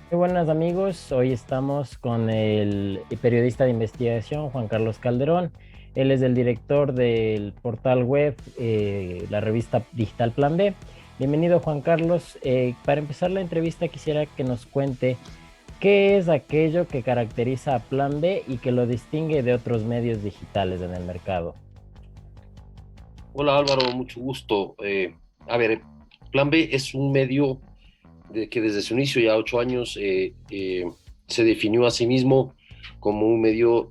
Muy buenas amigos, hoy estamos con el periodista de investigación Juan Carlos Calderón. Él es el director del portal web, la revista digital Plan B. Bienvenido Juan Carlos. Para empezar la entrevista quisiera que nos cuente qué es aquello que caracteriza a Plan B y que lo distingue de otros medios digitales en el mercado. Hola Álvaro, mucho gusto. Plan B es un medio que desde su inicio, ya 8 años, se definió a sí mismo como un medio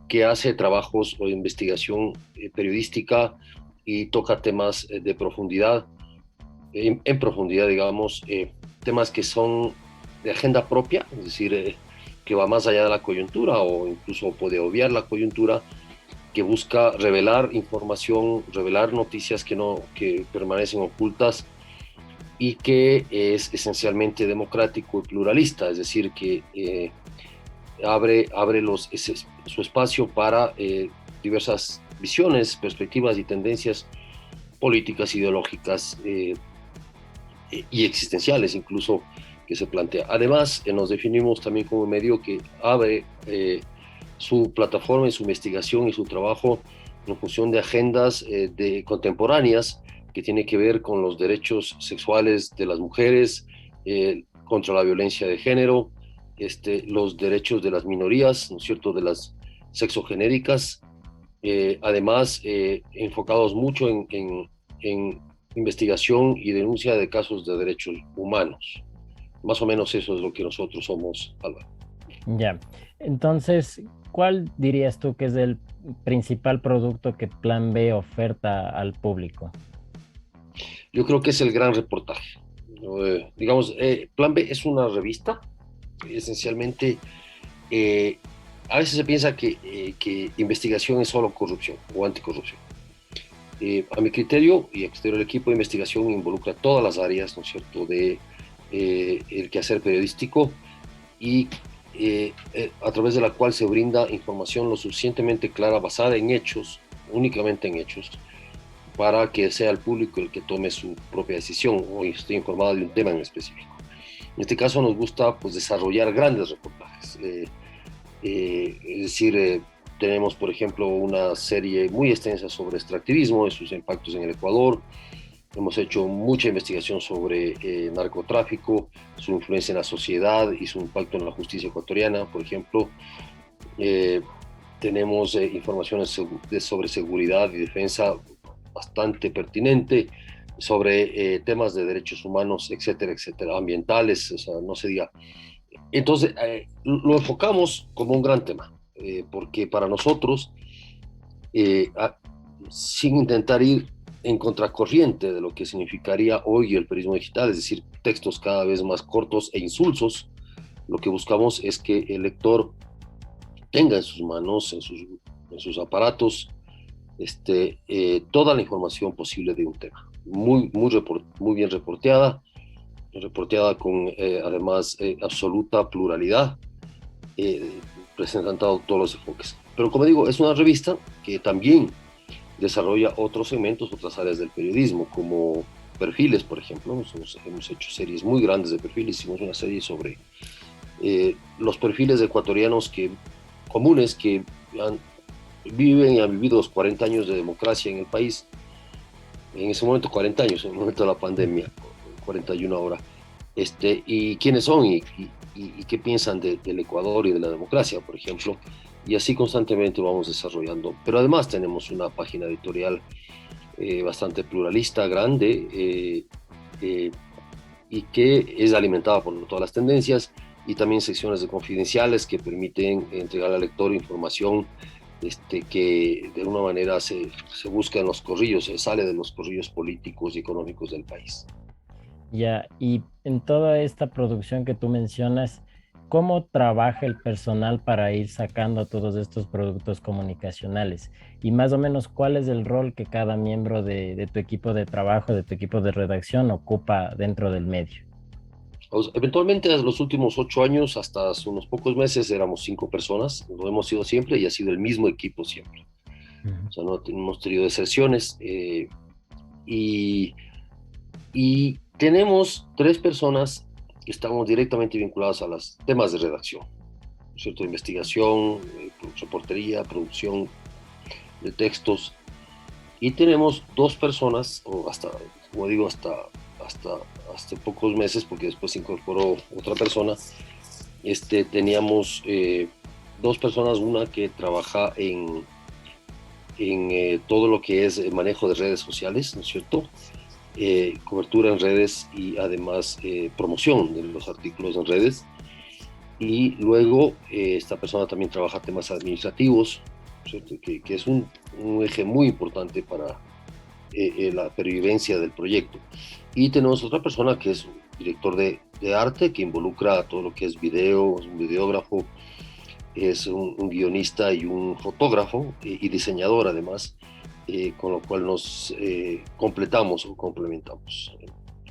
que hace trabajos o investigación periodística y toca temas de profundidad, en profundidad, digamos, temas que son de agenda propia, es decir, que va más allá de la coyuntura o incluso puede obviar la coyuntura, que busca revelar información, revelar noticias que permanecen ocultas y que es esencialmente democrático y pluralista, es decir, que abre su espacio para diversas visiones, perspectivas y tendencias políticas, ideológicas y existenciales incluso que se plantea. Además, nos definimos también como un medio que abre su plataforma y su investigación y su trabajo en función de agendas contemporáneas que tiene que ver con los derechos sexuales de las mujeres, contra la violencia de género, los derechos de las minorías, ¿no es cierto?, de las sexogenéricas, además enfocados mucho en investigación y denuncia de casos de derechos humanos. Más o menos eso es lo que nosotros somos, Álvaro. Ya, entonces, ¿cuál dirías tú que es el principal producto que Plan B oferta al público? Yo creo que es el gran reportaje. Digamos, Plan B es una revista, esencialmente, eh, a veces se piensa que investigación es solo corrupción o anticorrupción. A mi criterio y a criterio del equipo de investigación involucra todas las áreas, ¿no es cierto?, de el quehacer periodístico y a través de la cual se brinda información lo suficientemente clara, basada en hechos, únicamente en hechos, para que sea el público el que tome su propia decisión o esté informado de un tema en específico. En este caso nos gusta pues, desarrollar grandes reportajes. Es decir, tenemos, por ejemplo, una serie muy extensa sobre extractivismo y sus impactos en el Ecuador. Hemos hecho mucha investigación sobre narcotráfico, su influencia en la sociedad y su impacto en la justicia ecuatoriana, por ejemplo. Eh, Tenemos informaciones sobre seguridad y defensa bastante pertinente, sobre temas de derechos humanos, etcétera, etcétera, ambientales, o sea, no se diga. Entonces, lo enfocamos como un gran tema, porque para nosotros, eh, a, sin intentar ir en contracorriente de lo que significaría hoy el periodismo digital, es decir, textos cada vez más cortos e insulsos, lo que buscamos es que el lector tenga en sus manos, en sus aparatos, toda la información posible de un tema. Muy bien reporteada con además absoluta pluralidad, eh, presentando todos los enfoques. Pero como digo, es una revista que también desarrolla otros segmentos, otras áreas del periodismo, como perfiles, por ejemplo. Hemos hecho series muy grandes de perfiles, hicimos una serie sobre los perfiles de ecuatorianos comunes que han, viven y han vivido los 40 años de democracia en el país, en ese momento 40 años, en el momento de la pandemia, 41 ahora, y quiénes son y qué piensan del Ecuador y de la democracia, por ejemplo, y así constantemente vamos desarrollando. Pero además tenemos una página editorial bastante pluralista, grande, eh, y que es alimentada por todas las tendencias y también secciones de confidenciales que permiten entregar al lector información que de alguna manera se busca en los corrillos, se sale de los corrillos políticos y económicos del país. Ya, y en toda esta producción que tú mencionas, ¿cómo trabaja el personal para ir sacando todos estos productos comunicacionales? Y más o menos, ¿cuál es el rol que cada miembro de tu equipo de trabajo, de tu equipo de redacción ocupa dentro del medio? Eventualmente, en los últimos 8 años, hasta hace unos pocos meses, éramos 5 personas, lo hemos sido siempre y ha sido el mismo equipo siempre. Ujú. O sea, no hemos tenido deserciones y, y tenemos 3 personas estamos directamente vinculados a los temas de redacción, ¿no es cierto? Investigación, reportería, producción de textos. Y tenemos dos personas, o hasta, como digo, hasta hace pocos meses, porque después se incorporó otra persona, teníamos dos personas, una que trabaja en todo lo que es el manejo de redes sociales, ¿no es cierto? Cobertura en redes y además promoción de los artículos en redes. Y luego esta persona también trabaja temas administrativos, ¿cierto? Que es un eje muy importante para la pervivencia del proyecto. Y tenemos otra persona que es un director de arte que involucra todo lo que es video, es un videógrafo, es un guionista y un fotógrafo y diseñador además, con lo cual nos completamos o complementamos.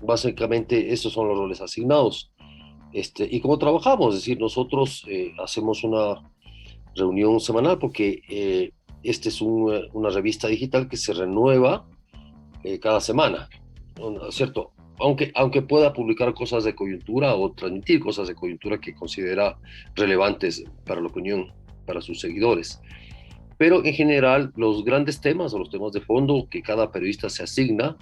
Básicamente estos son los roles asignados. Y cómo trabajamos, es decir, nosotros hacemos una reunión semanal porque esta es una revista digital que se renueva cada semana, ¿no? ¿Cierto? Aunque pueda publicar cosas de coyuntura o transmitir cosas de coyuntura que considera relevantes para la opinión, para sus seguidores. Pero en general, los grandes temas o los temas de fondo que cada periodista se asigna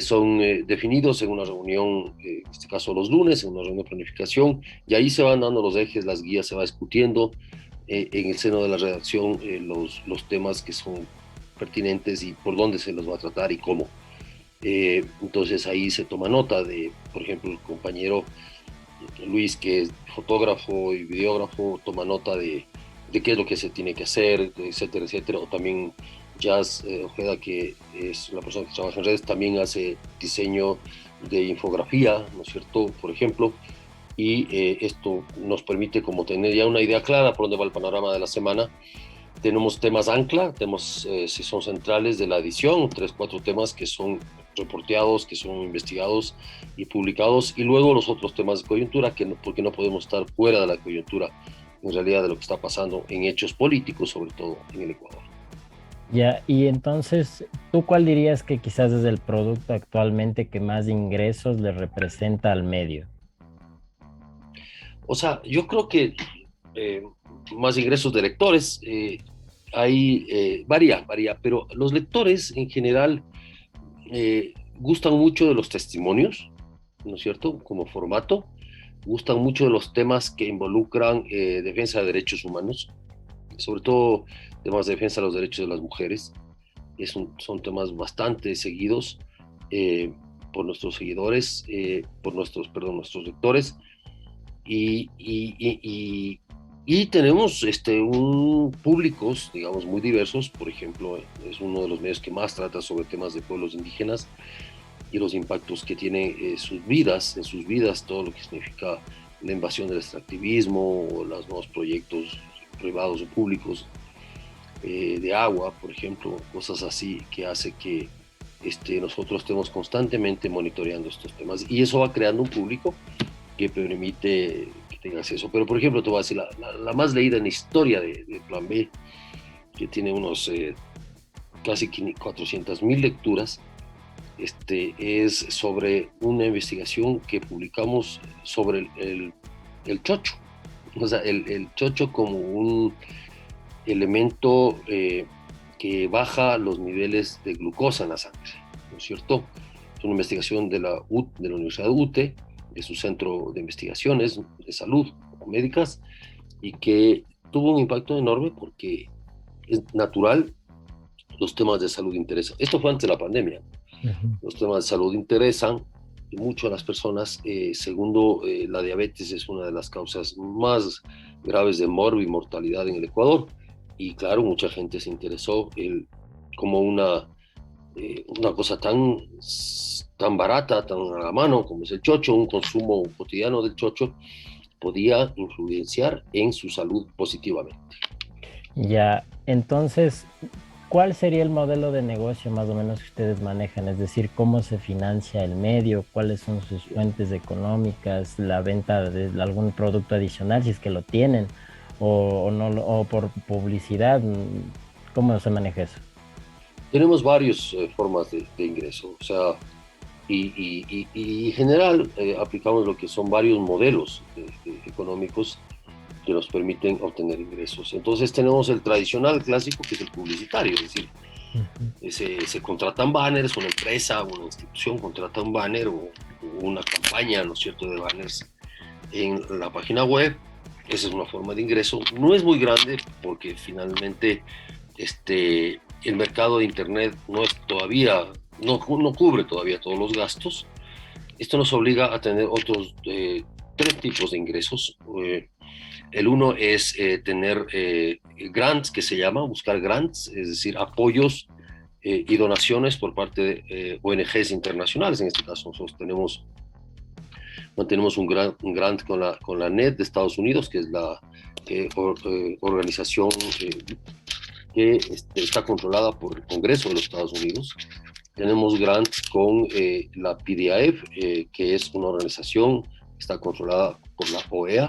son definidos en una reunión, en este caso los lunes, en una reunión de planificación, y ahí se van dando los ejes, las guías, se va discutiendo en el seno de la redacción los temas que son pertinentes y por dónde se los va a tratar y cómo. Entonces ahí se toma nota de, por ejemplo, el compañero Luis, que es fotógrafo y videógrafo, toma nota de qué es lo que se tiene que hacer, etcétera, etcétera. O también Jazz Ojeda, que es la persona que trabaja en redes, también hace diseño de infografía, ¿no es cierto? Por ejemplo, y esto nos permite como tener ya una idea clara por dónde va el panorama de la semana. Tenemos temas ancla, tenemos si son centrales de la edición, 3, 4 temas que son reporteados, que son investigados y publicados, y luego los otros temas de coyuntura, porque no podemos estar fuera de la coyuntura, en realidad, de lo que está pasando en hechos políticos, sobre todo en el Ecuador. Ya, y entonces, ¿tú cuál dirías que quizás es el producto actualmente que más ingresos le representa al medio? O sea, yo creo que eh, más ingresos de lectores, varía, pero los lectores en general gustan mucho de los testimonios, ¿no es cierto? Como formato, gustan mucho de los temas que involucran defensa de derechos humanos, sobre todo temas de defensa de los derechos de las mujeres. Son temas bastante seguidos por nuestros seguidores, nuestros lectores. Y tenemos públicos, digamos, muy diversos. Por ejemplo, es uno de los medios que más trata sobre temas de pueblos indígenas y los impactos que tiene en sus vidas, todo lo que significa la invasión del extractivismo o los nuevos proyectos privados o públicos de agua, por ejemplo, cosas así que hace que nosotros estemos constantemente monitoreando estos temas y eso va creando un público que permite que tenga acceso. Pero, por ejemplo, te voy a decir, la más leída en la historia de Plan B, que tiene unos casi 400.000 lecturas, es sobre una investigación que publicamos sobre el chocho. O sea, el chocho como un elemento que baja los niveles de glucosa en la sangre, ¿no es cierto? Es una investigación de la Universidad de UTE, de su centro de investigaciones de salud médicas, y que tuvo un impacto enorme porque es natural, los temas de salud interesan. Esto fue antes de la pandemia. Ujú. Los temas de salud interesan mucho a las personas. Segundo, la diabetes es una de las causas más graves de morbo y mortalidad en el Ecuador. Y claro, mucha gente se interesó como una cosa tan barata, tan a la mano como es el chocho, un consumo cotidiano del chocho, podía influenciar en su salud positivamente. Ya, entonces, ¿cuál sería el modelo de negocio más o menos que ustedes manejan? Es decir, ¿cómo se financia el medio? ¿Cuáles son sus fuentes económicas? ¿La venta de algún producto adicional, si es que lo tienen? ¿O no, o por publicidad? ¿Cómo se maneja eso? Tenemos varias formas de ingreso. O sea, y en general aplicamos lo que son varios modelos económicos que nos permiten obtener ingresos. Entonces tenemos el tradicional clásico, que es el publicitario, es decir, se contratan banners, una empresa, una institución contrata un banner o una campaña, ¿no es cierto?, de banners en la página web. Esa es una forma de ingreso. No es muy grande porque finalmente el mercado de Internet no cubre todavía todos los gastos. Esto nos obliga a tener otros tres tipos de ingresos. El uno es tener grants, que se llama, buscar grants, es decir, apoyos y donaciones por parte de ONGs internacionales. En este caso nosotros mantenemos un grant con la NED de Estados Unidos, que es la organización que está controlada por el Congreso de los Estados Unidos. Tenemos grants con la PDAF, que es una organización que está controlada por la OEA,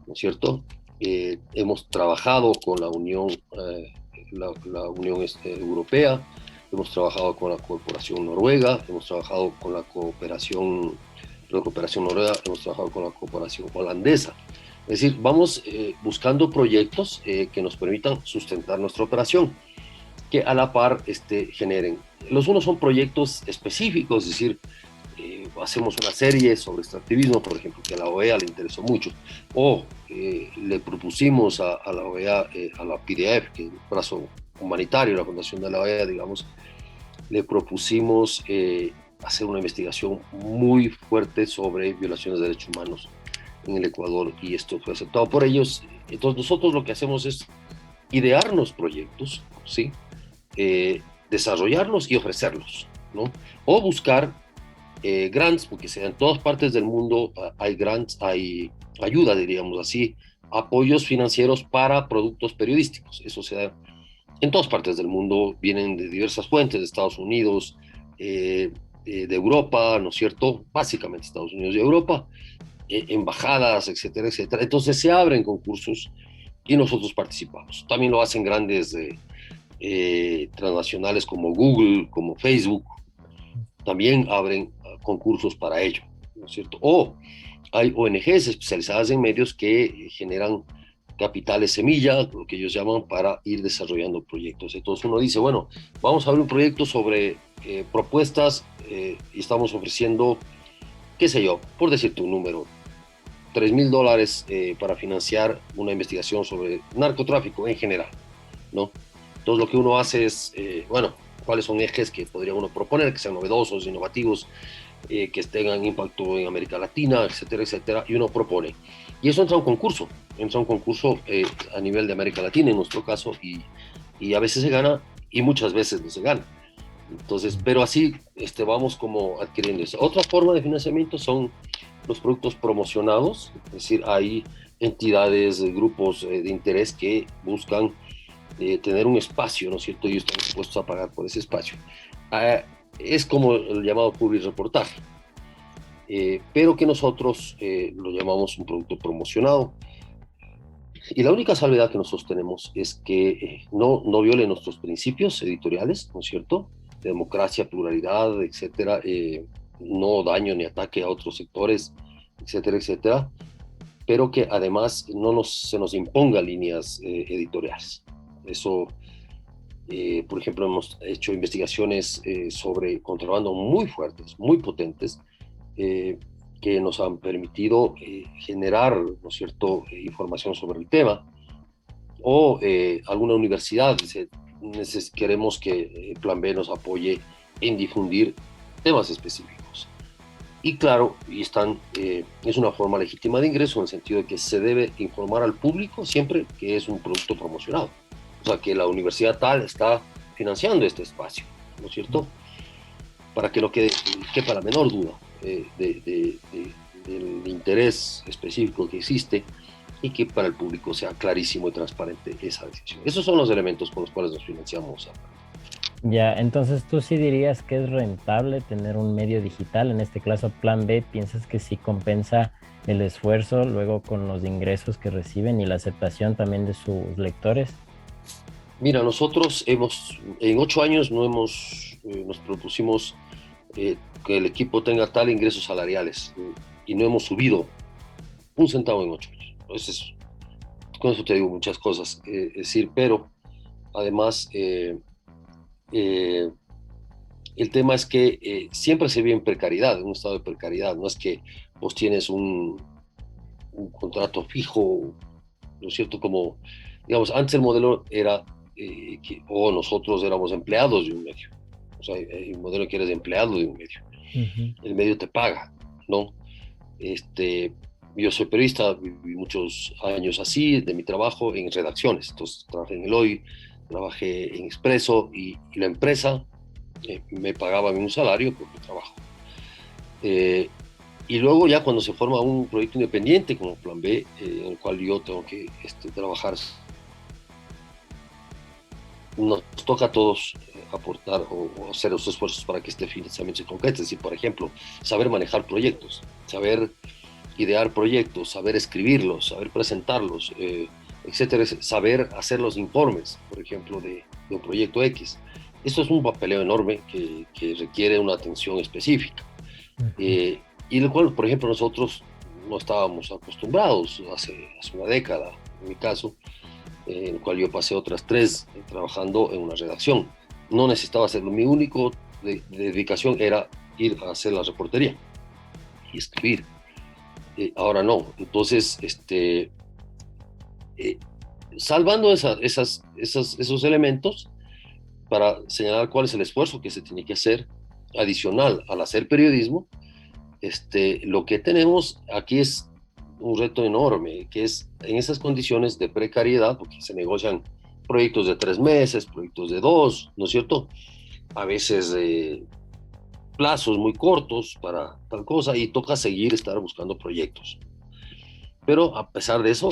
¿no es cierto? Hemos trabajado con la Unión, la Unión Europea, hemos trabajado con la Cooperación Noruega, hemos trabajado con la Cooperación Noruega, hemos trabajado con la Cooperación Holandesa. Es decir, vamos buscando proyectos que nos permitan sustentar nuestra operación, que a la par generen. Los unos son proyectos específicos, es decir, hacemos una serie sobre extractivismo, por ejemplo, que a la OEA le interesó mucho, o le propusimos a la OEA, a la PDF, que es el brazo humanitario, la fundación de la OEA, digamos, le propusimos hacer una investigación muy fuerte sobre violaciones de derechos humanos en el Ecuador, y esto fue aceptado por ellos. Entonces nosotros lo que hacemos es idearnos proyectos, ¿sí? Desarrollarlos y ofrecerlos, ¿no? O buscar grants, porque en todas partes del mundo hay grants, hay ayuda, diríamos así, apoyos financieros para productos periodísticos. Eso se da en todas partes del mundo, vienen de diversas fuentes, de Estados Unidos, de Europa, ¿no es cierto? Básicamente Estados Unidos y Europa, embajadas, etcétera, etcétera. Entonces se abren concursos y nosotros participamos. También lo hacen grandes transnacionales como Google, como Facebook, también abren concursos para ello, ¿no es cierto? O hay ONGs especializadas en medios que generan capitales semilla, lo que ellos llaman, para ir desarrollando proyectos. Entonces uno dice, bueno, vamos a ver un proyecto sobre propuestas y estamos ofreciendo, qué sé yo, por decirte un número, $3,000 para financiar una investigación sobre narcotráfico en general, ¿no? Entonces lo que uno hace es, bueno, cuáles son ejes que podría uno proponer, que sean novedosos, innovativos, que tengan impacto en América Latina, etcétera, etcétera, y uno propone. Y eso entra a un concurso a nivel de América Latina, en nuestro caso, y a veces se gana y muchas veces no se gana. Entonces, pero así vamos como adquiriendo eso. Otra forma de financiamiento son los productos promocionados, es decir, hay entidades, grupos de interés que buscan tener un espacio, ¿no es cierto? Y están dispuestos a pagar por ese espacio. Es como el llamado public reportaje, pero que nosotros lo llamamos un producto promocionado. Y la única salvedad que nosotros tenemos es que no viole nuestros principios editoriales, ¿no es cierto? De democracia, pluralidad, etcétera, no daño ni ataque a otros sectores, etcétera, etcétera, pero que además se nos imponga líneas editoriales. Eso, por ejemplo, hemos hecho investigaciones sobre contrabando muy fuertes, muy potentes, que nos han permitido generar, ¿no es cierto?, información sobre el tema. O alguna universidad dice, queremos que Plan B nos apoye en difundir temas específicos. Y claro, es una forma legítima de ingreso en el sentido de que se debe informar al público siempre que es un producto promocionado. O sea, que la universidad tal está financiando este espacio, ¿no es cierto? Para que no quepa la menor duda del interés específico que existe y que para el público sea clarísimo y transparente esa decisión. Esos son los elementos con los cuales nos financiamos. Ya, entonces tú sí dirías que es rentable tener un medio digital, en este caso Plan B. ¿Piensas que sí compensa el esfuerzo luego con los ingresos que reciben y la aceptación también de sus lectores? Mira, nosotros en 8 años nos propusimos que el equipo tenga tal ingresos salariales y no hemos subido un centavo en 8 años. Entonces, con eso te digo muchas cosas. Es decir, pero además, eh, el tema es que siempre se vive en precariedad, en un estado de precariedad. No es que vos tienes un contrato fijo, ¿no es cierto? Como, digamos, antes el modelo era o nosotros éramos empleados de un medio. O sea, el modelo que eres empleado de un medio. Ujú. El medio te paga, ¿no? Este, yo soy periodista, viví muchos años así, de mi trabajo en redacciones. Entonces, trabajé en el Hoy, trabajé en Expreso y la empresa me pagaba un salario por mi trabajo. Eh, y luego ya cuando se forma un proyecto independiente como Plan B, en el cual yo tengo que trabajar, nos toca a todos aportar o hacer los esfuerzos para que este financiamiento se concrete. Es decir, por ejemplo, saber manejar proyectos, saber idear proyectos, saber escribirlos, saber presentarlos, etcétera, saber hacer los informes, por ejemplo, de un proyecto X. Esto es un papeleo enorme que requiere una atención específica. Ujú. Eh, y el cual, por ejemplo, nosotros no estábamos acostumbrados hace una década, en mi caso, en el cual yo pasé otras 3 trabajando en una redacción. No necesitaba hacerlo, mi único dedicación era ir a hacer la reportería y escribir. Ahora no. Entonces, eh, salvando esos elementos para señalar cuál es el esfuerzo que se tiene que hacer adicional al hacer periodismo, lo que tenemos aquí es un reto enorme, que es en esas condiciones de precariedad, porque se negocian proyectos de 3 meses, proyectos de 2, ¿no es cierto? A veces plazos muy cortos para tal cosa y toca seguir estar buscando proyectos. Pero a pesar de eso,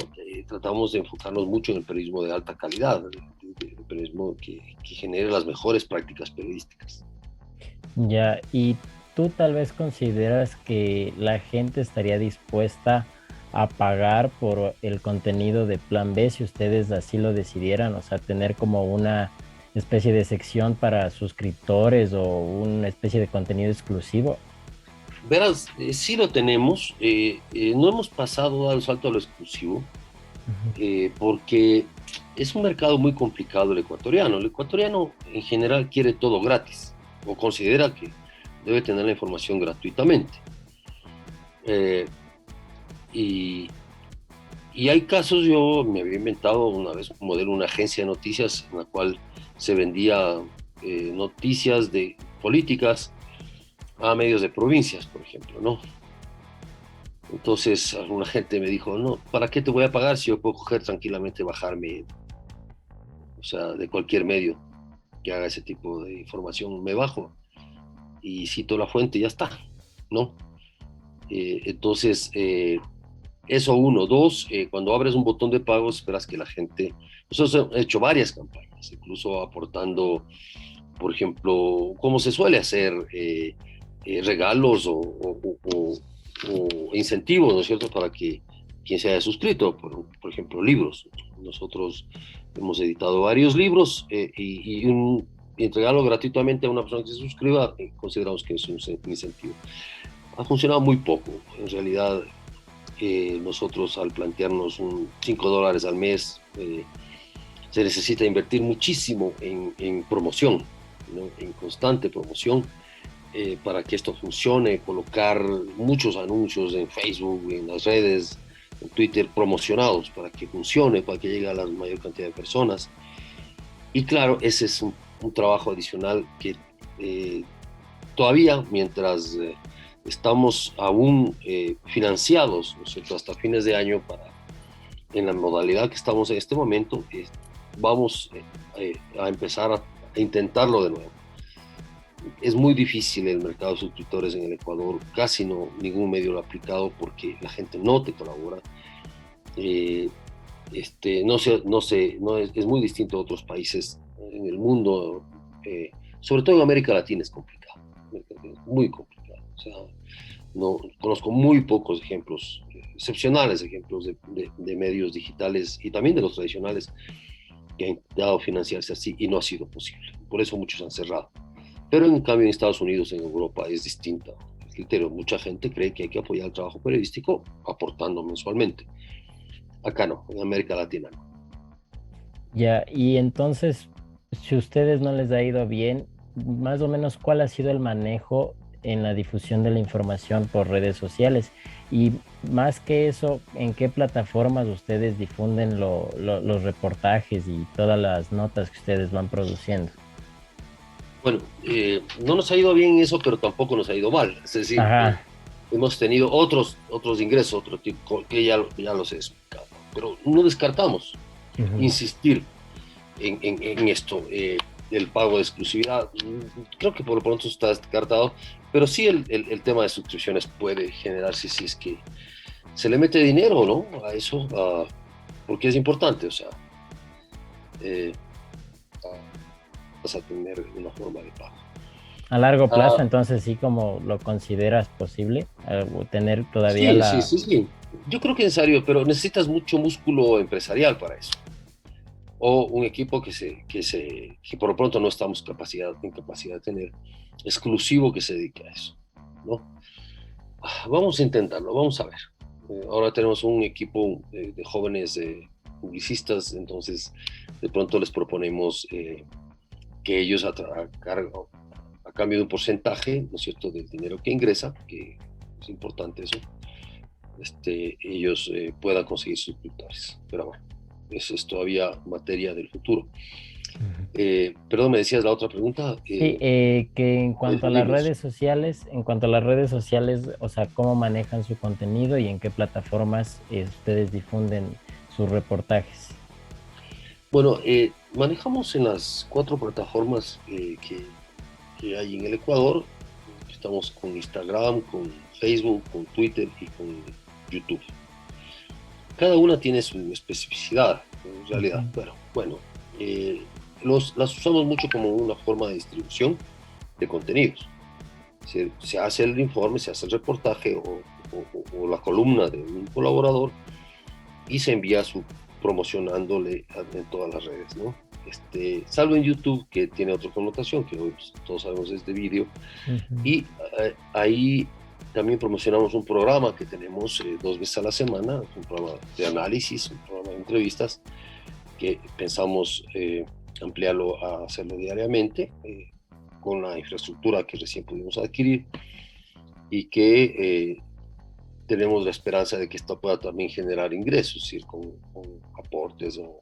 tratamos de enfocarnos mucho en el periodismo de alta calidad, el periodismo que genere las mejores prácticas periodísticas. Ya, y tú tal vez consideras que la gente estaría dispuesta a pagar por el contenido de Plan B si ustedes así lo decidieran, o sea, tener como una especie de sección para suscriptores o una especie de contenido exclusivo. Verás, sí lo tenemos, no hemos pasado al salto a lo exclusivo, Ujú. porque es un mercado muy complicado el ecuatoriano. El ecuatoriano en general quiere todo gratis o considera que debe tener la información gratuitamente. Eh, y, y hay casos, yo me había inventado una vez un modelo, una agencia de noticias en la cual se vendía noticias de políticas a medios de provincias, por ejemplo, ¿no? Entonces alguna gente me dijo, no, ¿para qué te voy a pagar si yo puedo coger tranquilamente, bajarme, o sea, de cualquier medio que haga ese tipo de información, me bajo y cito la fuente y ya está, ¿no? Entonces, eso uno. Dos, cuando abres un botón de pago, esperas que la gente... Nosotros hemos hecho varias campañas, incluso aportando, por ejemplo, como se suele hacer, regalos o incentivos, ¿no es cierto?, para que quien se haya suscrito, por ejemplo, libros. Nosotros hemos editado varios libros y entregarlo gratuitamente a una persona que se suscriba, consideramos que es un incentivo. Ha funcionado muy poco, en realidad. Nosotros al plantearnos un $5 al mes, se necesita invertir muchísimo en promoción, ¿no?, en constante promoción, para que esto funcione, colocar muchos anuncios en Facebook, en las redes, en Twitter, promocionados para que funcione, para que llegue a la mayor cantidad de personas. Y claro, ese es un trabajo adicional que eh, todavía, mientras estamos aún financiados, ¿no es cierto?, hasta fines de año, en la modalidad que estamos en este momento, vamos a empezar a intentarlo de nuevo. Es muy difícil el mercado de suscriptores en el Ecuador, casi no, ningún medio lo ha aplicado porque la gente no te colabora. Eh, es muy distinto a otros países en el mundo, sobre todo en América Latina es complicado, muy complicado. O sea, no conozco muy pocos ejemplos, excepcionales ejemplos de medios digitales y también de los tradicionales que han intentado financiarse así y no ha sido posible. Por eso muchos han cerrado. Pero en cambio en Estados Unidos, en Europa, es distinta el criterio. Mucha gente cree que hay que apoyar el trabajo periodístico aportando mensualmente. Acá no, en América Latina no. Ya, y entonces, si a ustedes no les ha ido bien, más o menos, ¿cuál ha sido el manejo en la difusión de la información por redes sociales? Y más que eso, ¿en qué plataformas ustedes difunden los reportajes y todas las notas que ustedes van produciendo? Bueno, no nos ha ido bien eso, pero tampoco nos ha ido mal. Es decir, Ajá. hemos tenido otros ingresos, otro tipo, que ya los he explicado. Pero no descartamos Ujú. insistir en esto, el pago de exclusividad. Creo que por lo pronto está descartado, pero sí el tema de suscripciones puede generarse si es que se le mete dinero, ¿no? A eso, porque es importante, o sea, eh, vas a tener una forma de pago. A largo plazo, Ah, entonces sí, como lo consideras posible, tener todavía sí, sí, la... sí, sí. Yo creo que es necesario, pero necesitas mucho músculo empresarial para eso. O un equipo que por lo pronto no estamos en capacidad de tener, exclusivo que se dedique a eso, ¿no? Vamos a intentarlo, vamos a ver. Ahora tenemos un equipo de jóvenes publicistas, entonces de pronto les proponemos que ellos a cambio de un porcentaje, ¿no es cierto?, del dinero que ingresa, que es importante eso, ellos puedan conseguir suscriptores. Pero bueno, eso es todavía materia del futuro. Ujú. Perdón, me decías la otra pregunta. Sí, que en ¿Cómo cuanto a las difundimos? redes sociales, o sea, cómo manejan su contenido y en qué plataformas ustedes difunden sus reportajes. Bueno, manejamos en las 4 plataformas que hay en el Ecuador. Estamos con Instagram, con Facebook, con Twitter y con YouTube. Cada una tiene su especificidad, en Ujú. realidad. Pero bueno, eh, las usamos mucho como una forma de distribución de contenidos. Se hace el informe, se hace el reportaje o la columna de un colaborador y se envía promocionándole en todas las redes, ¿no? Salvo en YouTube, que tiene otra connotación, que hoy pues, todos sabemos es de vídeo, Ujú. y ahí también promocionamos un programa que tenemos 2 veces a la semana, un programa de análisis, un programa de entrevistas, que pensamos ampliarlo a hacerlo diariamente, con la infraestructura que recién pudimos adquirir y que tenemos la esperanza de que esto pueda también generar ingresos, es decir, con aportes o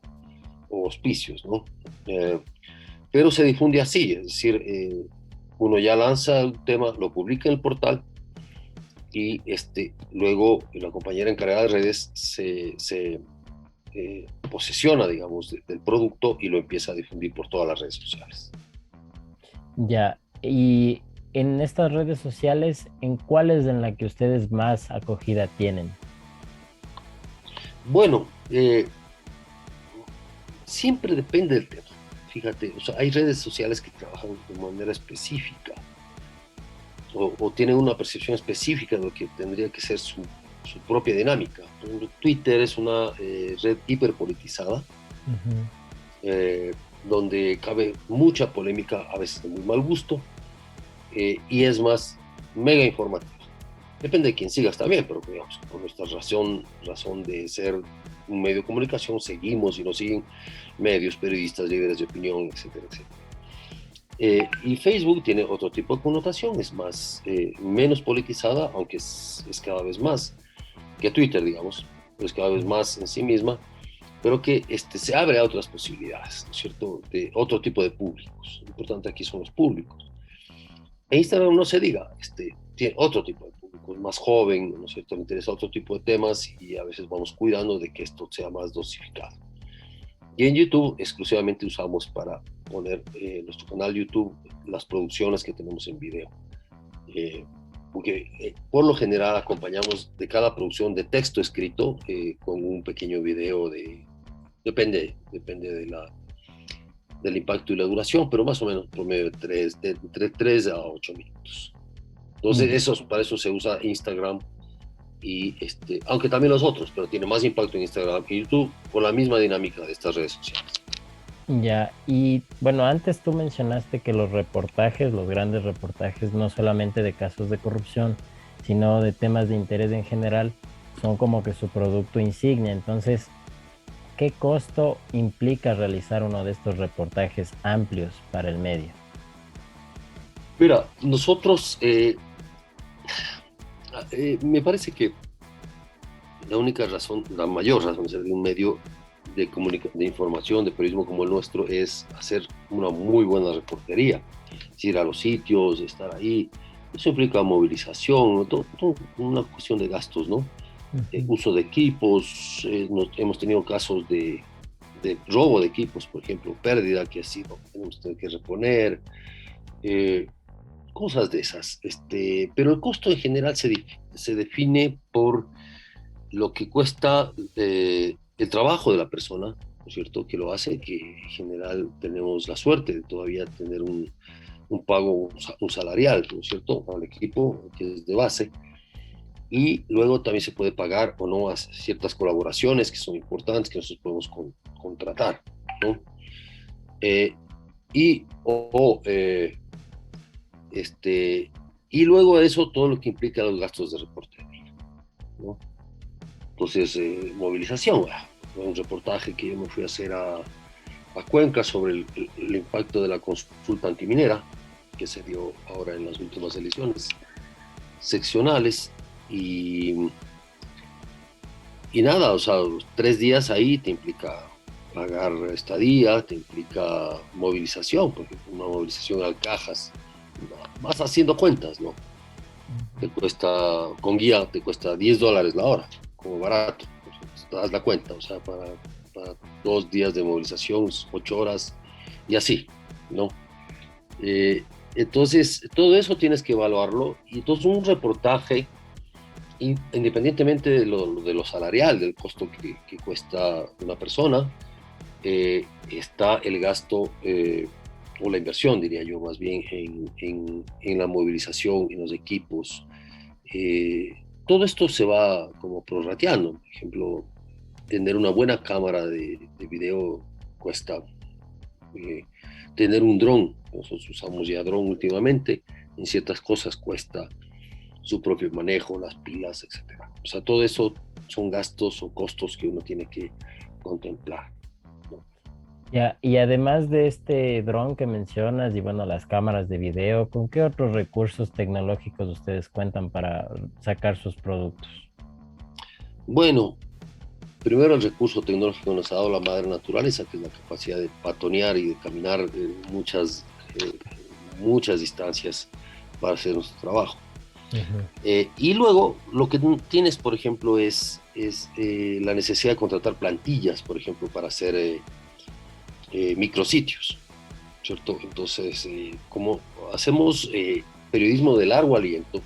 auspicios, ¿no? Pero se difunde así, es decir, uno ya lanza el tema, lo publica en el portal y luego la compañera encargada de redes posesiona, digamos, del producto y lo empieza a difundir por todas las redes sociales. Ya, y en estas redes sociales, ¿en cuál es en la que ustedes más acogida tienen? Bueno, siempre depende del tema. Fíjate, o sea, hay redes sociales que trabajan de manera específica o tienen una percepción específica de lo que tendría que ser su propia dinámica. Por ejemplo, Twitter es una red hiperpolitizada, Ujú. eh, donde cabe mucha polémica, a veces de muy mal gusto, y es más mega informativa. Depende de quién siga, está bien, pero digamos, por nuestra razón de ser un medio de comunicación, seguimos y nos siguen medios, periodistas, líderes de opinión, etcétera, etcétera. Y Facebook tiene otro tipo de connotación, es menos politizada, aunque es cada vez más que Twitter, digamos, es cada vez más en sí misma, pero que se abre a otras posibilidades, ¿no es cierto?, de otro tipo de públicos. Lo importante aquí son los públicos. E Instagram no se diga, tiene otro tipo de público, es más joven, ¿no es cierto?, le interesa otro tipo de temas y a veces vamos cuidando de que esto sea más dosificado. Y en YouTube exclusivamente usamos para poner en nuestro canal YouTube las producciones que tenemos en video. Eh, Porque por lo general acompañamos de cada producción de texto escrito con un pequeño video depende del impacto y la duración, pero más o menos promedio de entre 3 a 8 minutos. Entonces, Mm. para eso se usa Instagram y aunque también los otros, pero tiene más impacto en Instagram y YouTube por la misma dinámica de estas redes sociales. Ya, y bueno, antes tú mencionaste que los reportajes, los grandes reportajes, no solamente de casos de corrupción, sino de temas de interés en general, son como que su producto insignia. Entonces, ¿qué costo implica realizar uno de estos reportajes amplios para el medio? Mira, nosotros, me parece que la única razón, la mayor razón de ser de un medio de información, de periodismo como el nuestro, es hacer una muy buena reportería. Es ir a los sitios, estar ahí. Eso implica movilización, ¿no? Una cuestión de gastos, ¿no? Ujú. Uso de equipos, hemos tenido casos de robo de equipos, por ejemplo, pérdida que ha sido, hemos tenido que reponer, eh, cosas de esas. Pero el costo en general se define por lo que cuesta el trabajo de la persona, ¿no es cierto?, que lo hace, que en general tenemos la suerte de todavía tener un pago, un salarial, ¿no es cierto?, al equipo que es de base. Y luego también se puede pagar o no a ciertas colaboraciones que son importantes, que nosotros podemos contratar, ¿no? Eh, o y luego de eso, todo lo que implica los gastos de reporte, ¿no? Entonces, movilización. Un reportaje que yo me fui a hacer a Cuenca sobre el impacto de la consulta antiminera que se dio ahora en las últimas elecciones seccionales. Y, y nada, o sea, 3 días ahí te implica pagar estadía, te implica movilización, porque una movilización al Cajas, vas haciendo cuentas, ¿no? Te cuesta, con guía, te cuesta $10 la hora, como barato. Te das la cuenta, o sea, para 2 días de movilización, 8 horas y así, ¿no? Eh, entonces, todo eso tienes que evaluarlo. Y entonces, un reportaje, independientemente de lo salarial, del costo que cuesta una persona, está el gasto o la inversión, diría yo, más bien en la movilización, en los equipos. Todo esto se va como prorrateando. Por ejemplo, tener una buena cámara de video cuesta. eh, Tener un dron, nosotros usamos ya dron últimamente, en ciertas cosas cuesta su propio manejo, las pilas, etcétera. O sea, todo eso son gastos o costos que uno tiene que contemplar, ¿no? Ya, y además de este dron que mencionas y bueno, las cámaras de video, ¿con qué otros recursos tecnológicos ustedes cuentan para sacar sus productos? Bueno, primero el recurso tecnológico nos ha dado la madre naturaleza, que es la capacidad de patonear y de caminar eh, muchas distancias para hacer nuestro trabajo. Ujú. Y luego lo que tienes, por ejemplo, es la necesidad de contratar plantillas, por ejemplo, para hacer micrositios, ¿cierto? Entonces, como hacemos periodismo de largo aliento,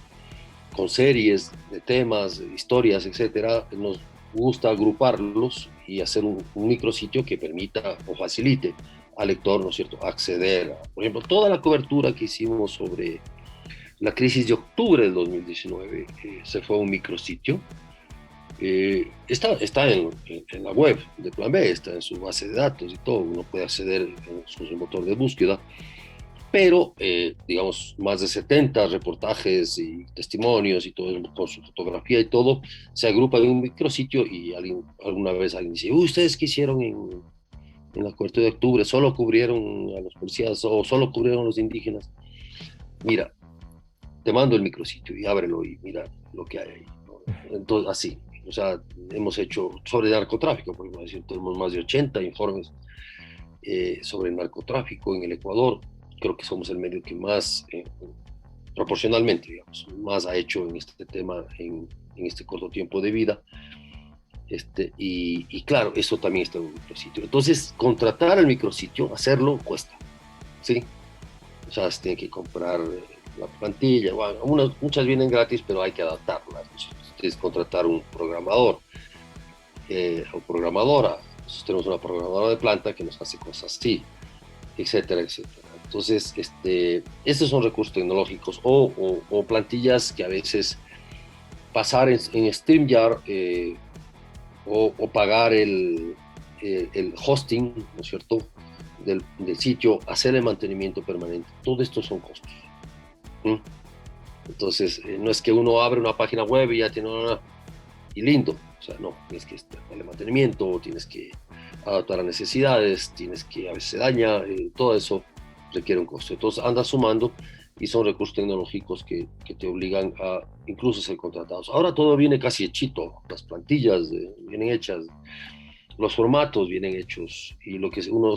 con series de temas, de historias, etcétera, nos gusta agruparlos y hacer un micrositio que permita o facilite al lector, ¿no es cierto?, acceder a, por ejemplo, toda la cobertura que hicimos sobre la crisis de octubre del 2019, se fue a un micrositio. Está en la web de Plan B, está en su base de datos y todo, uno puede acceder con su motor de búsqueda, pero digamos, más de 70 reportajes y testimonios y todo, con su fotografía y todo, se agrupa en un micrositio. Y alguna vez alguien dice, uy, ¿ustedes qué hicieron en la cobertura de octubre? ¿Solo cubrieron a los policías o solo cubrieron a los indígenas? Mira, te mando el micrositio y ábrelo y mira lo que hay ahí, ¿no? Entonces, así, o sea, hemos hecho sobre narcotráfico, por decir, tenemos más de 80 informes sobre narcotráfico en el Ecuador. Creo que somos el medio que más, proporcionalmente, digamos, más ha hecho en este tema en este corto tiempo de vida. Y claro, eso también está en un micrositio. Entonces, contratar el micrositio, hacerlo, cuesta, ¿sí? O sea, se tiene que comprar la plantilla. Bueno, muchas vienen gratis, pero hay que adaptarlas. Tienes que contratar un programador o programadora. Nosotros tenemos una programadora de planta que nos hace cosas así, etcétera, etcétera. Entonces, estos son recursos tecnológicos o plantillas que a veces pasar en StreamYard, o pagar el hosting, ¿no es cierto? del sitio, hacer el mantenimiento permanente. Todo esto son costos. ¿Mm? Entonces, no es que uno abre una página web y ya tiene una, y lindo. O sea, no, tienes que darle mantenimiento, tienes que adaptar a necesidades, tienes que a veces se daña, todo eso requiere un costo. Entonces, andas sumando y son recursos tecnológicos que te obligan a incluso ser contratados. Ahora todo viene casi hechito, las plantillas vienen hechas, los formatos vienen hechos y lo que uno,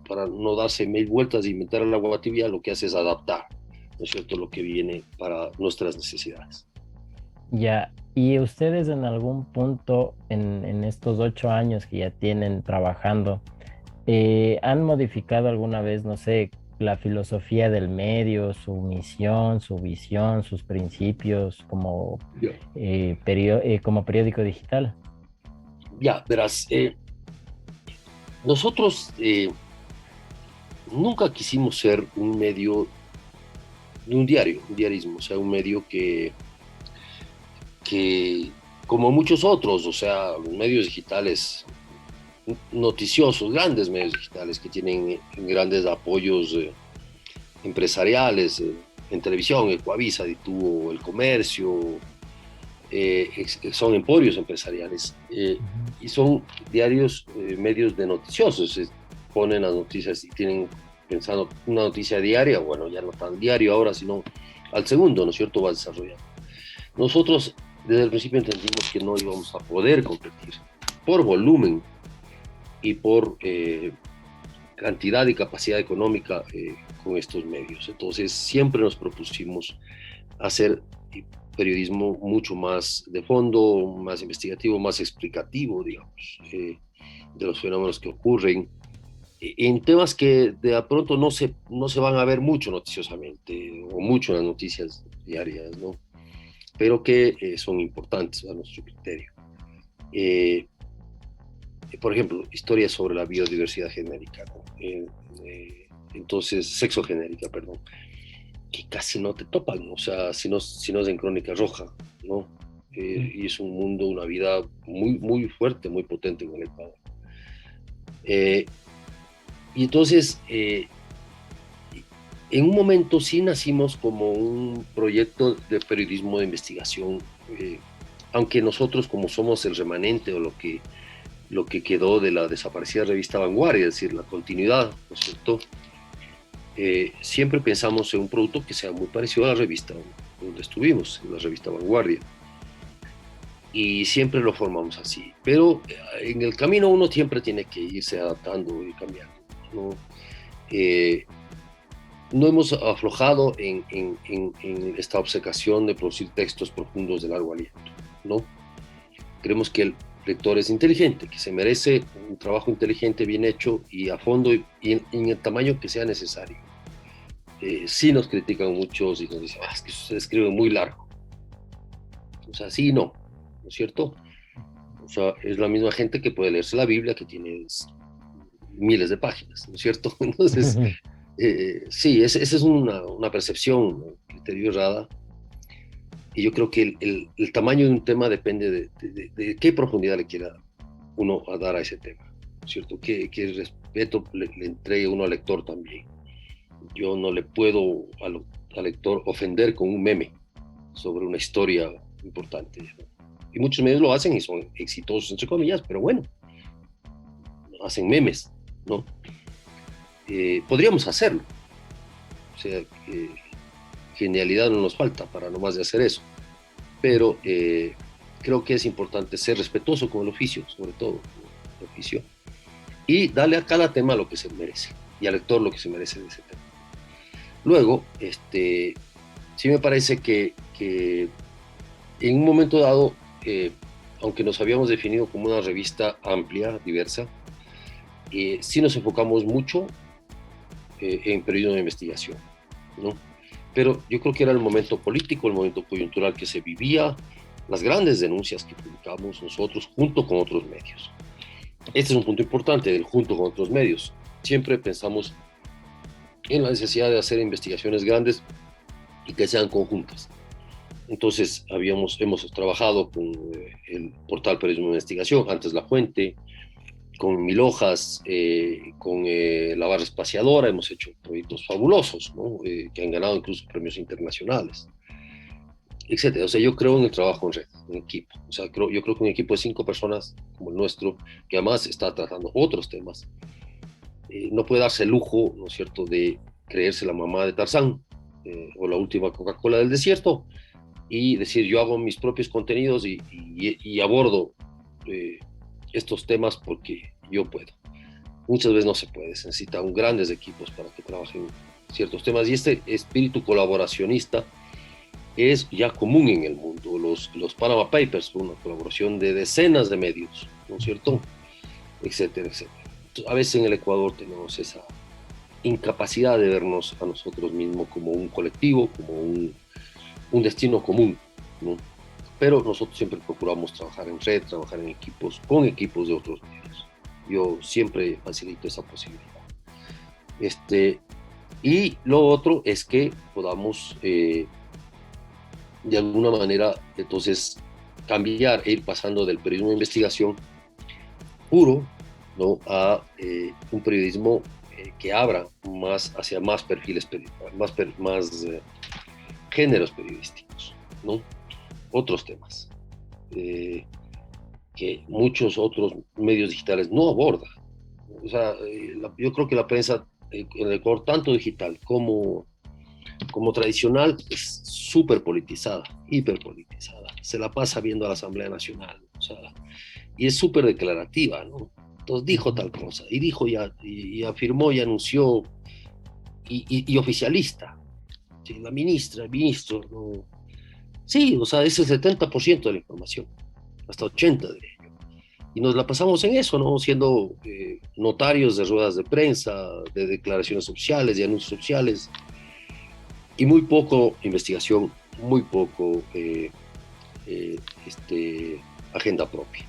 para no darse mil vueltas e inventar el agua tibia, lo que hace es adaptar, ¿no es cierto?, lo que viene para nuestras necesidades. Ya, ¿y ustedes en algún punto en estos 8 años que ya tienen trabajando, han modificado alguna vez, no sé, la filosofía del medio, su misión, su visión, sus principios como, Ya, como periódico digital? ya verás, nosotros nunca quisimos ser un medio de un diario, un diarismo, o sea, un medio que como muchos otros, o sea, los medios digitales noticiosos, grandes medios digitales que tienen grandes apoyos empresariales, en televisión, Ecuavisa, tuvo El Comercio, son emporios empresariales Ujú. y son diarios, medios de noticiosos, ponen las noticias y tienen pensando una noticia diaria, bueno, ya no tan diario ahora, sino al segundo, ¿no es cierto?, va desarrollando. Nosotros desde el principio entendimos que no íbamos a poder competir por volumen y por cantidad y capacidad económica con estos medios. Entonces siempre nos propusimos hacer periodismo mucho más de fondo, más investigativo, más explicativo, digamos, de los fenómenos que ocurren, en temas que de a pronto no se van a ver mucho noticiosamente o mucho en las noticias diarias, ¿no? Pero que son importantes a nuestro criterio. Eh, por ejemplo, historias sobre la biodiversidad genérica, ¿no? Entonces, sexo genérica, perdón, que casi no te topan, o sea, si no es en Crónica Roja, ¿no? Y es un mundo, una vida muy, muy fuerte, muy potente en el Ecuador. Eh, y entonces, en un momento sí nacimos como un proyecto de periodismo de investigación, aunque nosotros como somos el remanente o lo que quedó de la desaparecida revista Vanguardia, es decir, la continuidad, ¿no es cierto? Siempre pensamos en un producto que sea muy parecido a la revista donde estuvimos, en la revista Vanguardia. Y siempre lo formamos así. Pero en el camino uno siempre tiene que irse adaptando y cambiando, ¿no? Eh, no hemos aflojado en esta obcecación de producir textos profundos de largo aliento, ¿no? Creemos que el lector es inteligente, que se merece un trabajo inteligente, bien hecho y a fondo y en el tamaño que sea necesario. Sí nos critican muchos y nos dicen, es que se escribe muy largo. O sea, sí y no, ¿no es cierto? O sea, es la misma gente que puede leerse la Biblia, que tiene miles de páginas, ¿no es cierto? Entonces, sí, esa es una percepción, ¿no?, criterio errada. Y yo creo que el tamaño de un tema depende de qué profundidad le quiera uno a dar a ese tema, ¿no es cierto? ¿Qué respeto le entregue uno al lector también? Yo no le puedo al lector ofender con un meme sobre una historia importante, ¿no? Y muchos medios lo hacen y son exitosos, entre comillas, pero bueno, hacen memes, ¿no? Podríamos hacerlo, o sea, genialidad no nos falta para nomás de hacer eso, pero creo que es importante ser respetuoso con el oficio, sobre todo el oficio, y darle a cada tema lo que se merece, y al lector lo que se merece de ese tema. Luego, sí me parece que en un momento dado, aunque nos habíamos definido como una revista amplia, diversa, sí nos enfocamos mucho en periodismo de investigación, ¿no? Pero yo creo que era el momento político, el momento coyuntural que se vivía, las grandes denuncias que publicamos nosotros junto con otros medios. Este es un punto importante del junto con otros medios. Siempre pensamos en la necesidad de hacer investigaciones grandes y que sean conjuntas. Entonces hemos trabajado con el portal Periodismo de Investigación, antes La Fuente, con Mil Hojas, con la barra espaciadora, hemos hecho proyectos fabulosos, ¿no? Que han ganado incluso premios internacionales, etcétera. O sea, yo creo en el trabajo en red, en equipo. O sea, yo creo que un equipo de 5 personas como el nuestro, que además está tratando otros temas, no puede darse el lujo, ¿no es cierto?, de creerse la mamá de Tarzán o la última Coca-Cola del desierto y decir yo hago mis propios contenidos y abordo estos temas porque yo puedo. Muchas veces no se puede, se necesitan grandes equipos para que trabajen ciertos temas y este espíritu colaboracionista es ya común en el mundo. Los Panama Papers, una colaboración de decenas de medios, ¿no es cierto?, etcétera, etcétera. A veces en el Ecuador tenemos esa incapacidad de vernos a nosotros mismos como un colectivo, como un destino común, ¿no? Pero nosotros siempre procuramos trabajar en red, trabajar en equipos, con equipos de otros medios. Yo siempre facilito esa posibilidad. Y lo otro es que podamos, de alguna manera, entonces, cambiar e ir pasando del periodismo de investigación puro, ¿no?, a un periodismo que abra más hacia más perfiles, más géneros periodísticos, ¿no? Otros temas que muchos otros medios digitales no abordan. O sea, yo creo que la prensa en el Ecuador, tanto digital como tradicional, es súper politizada, hiperpolitizada. Se la pasa viendo a la Asamblea Nacional, o sea, y es súper declarativa, ¿no? Entonces dijo tal cosa, y dijo ya, y afirmó y anunció, y oficialista. Sí, la ministra, el ministro, ¿no? Sí, o sea, es el 70% de la información, hasta 80% de ello. Y nos la pasamos en eso, ¿no? Siendo notarios de ruedas de prensa, de declaraciones sociales, de anuncios sociales, y muy poco investigación, muy poco agenda propia.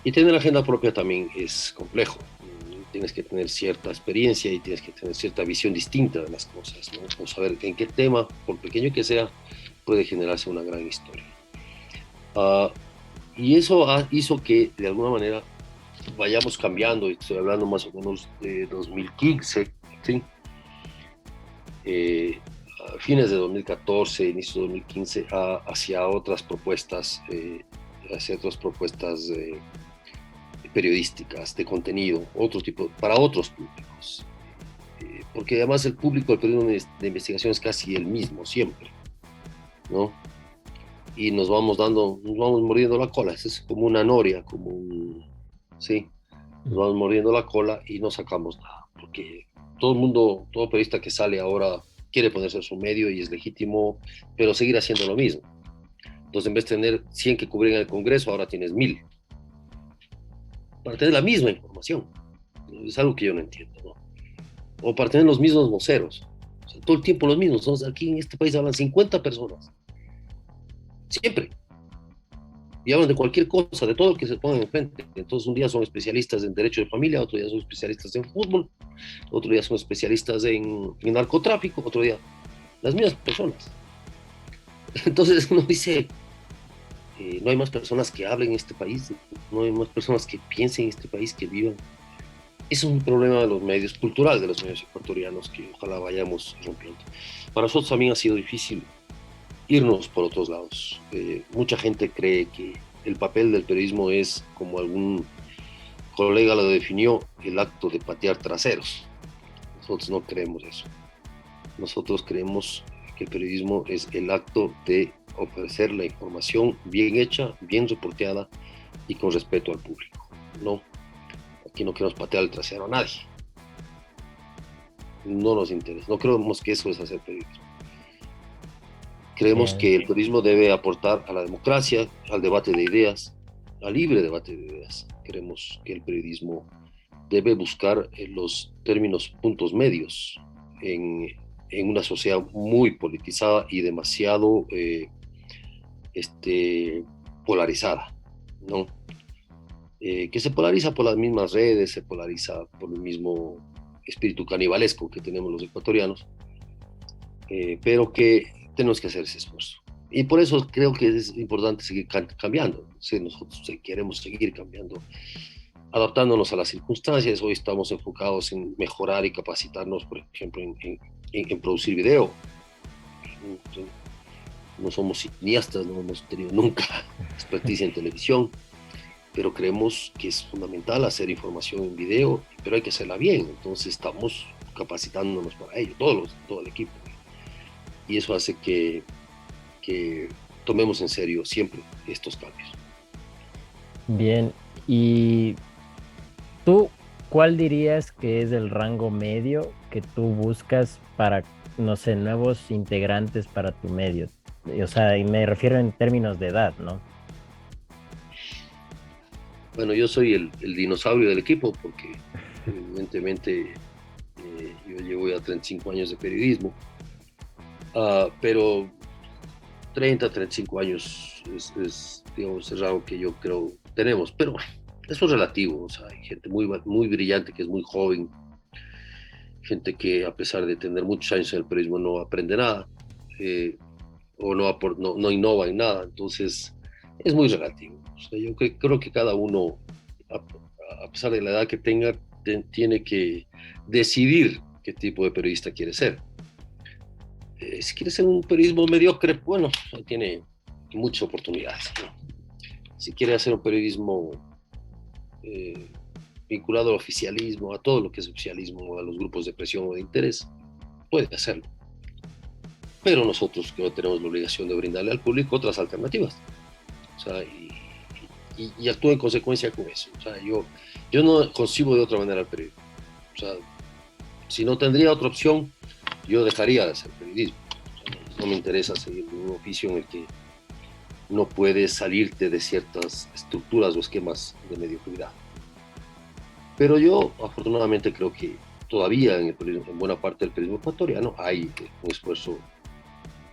Y tener agenda propia también es complejo. Tienes que tener cierta experiencia y tienes que tener cierta visión distinta de las cosas, ¿no? O saber en qué tema, por pequeño que sea, puede generarse una gran historia. Y eso hizo que, de alguna manera, vayamos cambiando, y estoy hablando más o menos de 2015, ¿sí? A fines de 2014, inicio de 2015, hacia otras propuestas, periodísticas, de contenido, otro tipo, para otros públicos. Porque además el público del periodismo de investigación es casi el mismo siempre, ¿no? Y nos vamos mordiendo la cola, es como una noria, sí, nos vamos mordiendo la cola y no sacamos nada, porque todo periodista que sale ahora quiere ponerse en su medio y es legítimo, pero seguir haciendo lo mismo. Entonces, en vez de tener 100 que cubren el Congreso, ahora tienes 1000. Para tener la misma información. Es algo que yo no entiendo, ¿no? O para tener los mismos voceros. O sea, todo el tiempo los mismos. Entonces, aquí en este país hablan 50 personas. Siempre. Y hablan de cualquier cosa, de todo lo que se pongan enfrente. Entonces, un día son especialistas en derecho de familia, otro día son especialistas en fútbol, otro día son especialistas en narcotráfico, otro día las mismas personas. Entonces uno dice, no hay más personas que hablen en este país, no hay más personas que piensen en este país, que vivan. Es un problema de los medios, cultural de los medios ecuatorianos, que ojalá vayamos rompiendo. Para nosotros también ha sido difícil irnos por otros lados. Mucha gente cree que el papel del periodismo es, como algún colega lo definió, el acto de patear traseros. Nosotros no creemos eso. Nosotros creemos que el periodismo es el acto de ofrecer la información bien hecha, bien reporteada y con respeto al público. No, aquí no queremos patear el trasero a nadie. No nos interesa. No creemos que eso es hacer periodismo. Creemos que el periodismo debe aportar a la democracia, al debate de ideas, al libre debate de ideas. Creemos que el periodismo debe buscar los términos, puntos medios en una sociedad muy politizada y demasiado polarizada, ¿no? Que se polariza por las mismas redes, se polariza por el mismo espíritu canibalesco que tenemos los ecuatorianos, pero que tenemos que hacer ese esfuerzo. Y por eso creo que es importante seguir cambiando. Si nosotros queremos seguir cambiando adaptándonos a las circunstancias. Hoy estamos enfocados en mejorar y capacitarnos, por ejemplo, en producir video. No somos cineastas, no hemos tenido nunca experticia en televisión, pero creemos que es fundamental hacer información en video, pero hay que hacerla bien. Entonces estamos capacitándonos para ello, todo el equipo. Y eso hace que tomemos en serio siempre estos cambios. Bien, y tú, ¿cuál dirías que es el rango medio que tú buscas para, no sé, nuevos integrantes para tu medio? O sea, y me refiero en términos de edad, ¿no? Bueno, yo soy el dinosaurio del equipo porque evidentemente yo llevo ya 35 años de periodismo, pero 35 años digamos, el rango que yo creo tenemos, pero eso es relativo. O sea, hay gente muy brillante que es muy joven, gente que a pesar de tener muchos años en el periodismo no aprende nada, eh, o no innova en nada. Entonces es muy relativo. O sea, yo creo que cada uno, a pesar de la edad que tenga, tiene que decidir qué tipo de periodista quiere ser. Si quiere ser un periodismo mediocre, bueno, tiene muchas oportunidades, ¿no? Si quiere hacer un periodismo eh, vinculado al oficialismo, a todo lo que es oficialismo, a los grupos de presión o de interés, puede hacerlo. Pero nosotros que no tenemos la obligación de brindarle al público otras alternativas. O sea, y actúo en consecuencia con eso. O sea, yo no concibo de otra manera el periodismo. O sea, si no tendría otra opción, yo dejaría de hacer periodismo. O sea, no me interesa seguir un oficio en el que no puedes salirte de ciertas estructuras o esquemas de mediocridad. Pero yo afortunadamente creo que todavía en buena parte del periodismo ecuatoriano hay un esfuerzo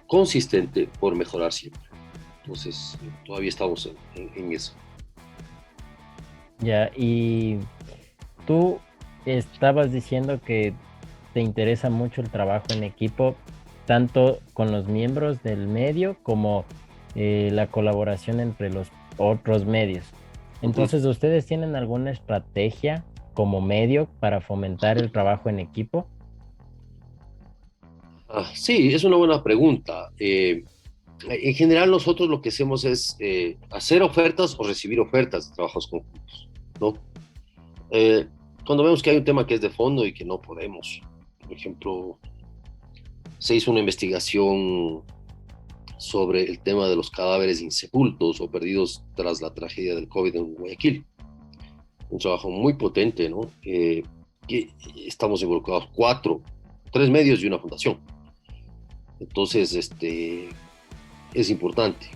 consistente por mejorar siempre. Entonces, todavía estamos en eso. Ya, y tú estabas diciendo que te interesa mucho el trabajo en equipo, tanto con los miembros del medio como la colaboración entre los otros medios. Uh -huh. Entonces, ¿ustedes tienen alguna estrategia como medio para fomentar el trabajo en equipo? Sí, es una buena pregunta. En general, nosotros lo que hacemos es hacer ofertas o recibir ofertas de trabajos conjuntos, ¿no? Eh, Cuando vemos que hay un tema que es de fondo y que no podemos, por ejemplo, se hizo una investigación sobre el tema de los cadáveres insepultos o perdidos tras la tragedia del COVID en Guayaquil. Un trabajo muy potente, ¿no? Que estamos involucrados tres medios y una fundación. Entonces, es importante,